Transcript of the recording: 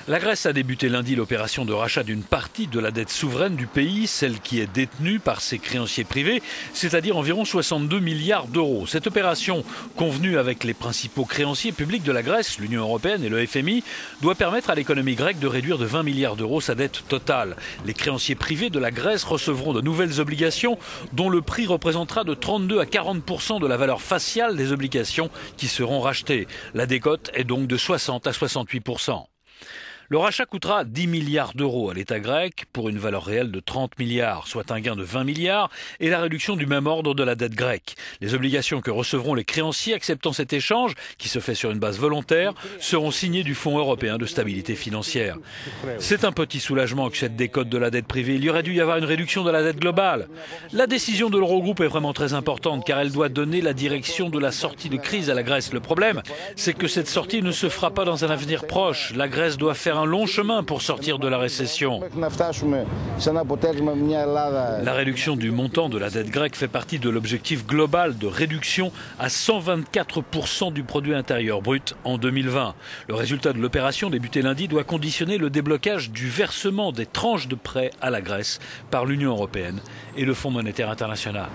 La Grèce a débuté lundi l'opération de rachat d'une partie de la dette souveraine du pays, celle qui est détenue par ses créanciers privés, c'est-à-dire environ 62 milliards d'euros. Cette opération, convenue avec les principaux créanciers publics de la Grèce, l'Union européenne et le FMI, doit permettre à l'économie grecque de réduire de 20 milliards d'euros sa dette totale. Les créanciers privés de la Grèce recevront de nouvelles obligations dont le prix représentera de 32 à 40% de la valeur faciale des obligations qui seront rachetées. La décote est donc de 60 à 68%. Le rachat coûtera 10 milliards d'euros à l'État grec pour une valeur réelle de 30 milliards, soit un gain de 20 milliards et la réduction du même ordre de la dette grecque. Les obligations que recevront les créanciers acceptant cet échange, qui se fait sur une base volontaire, seront signées du Fonds européen de stabilité financière. C'est un petit soulagement que cette décote de la dette privée. Il y aurait dû y avoir une réduction de la dette globale. La décision de l'Eurogroupe est vraiment très importante car elle doit donner la direction de la sortie de crise à la Grèce. Le problème, c'est que cette sortie ne se fera pas dans un avenir proche. La Grèce doit faire un long chemin pour sortir de la récession. La réduction du montant de la dette grecque fait partie de l'objectif global de réduction à 124% du produit intérieur brut en 2020. Le résultat de l'opération débutée lundi doit conditionner le déblocage du versement des tranches de prêts à la Grèce par l'Union européenne et le Fonds monétaire international.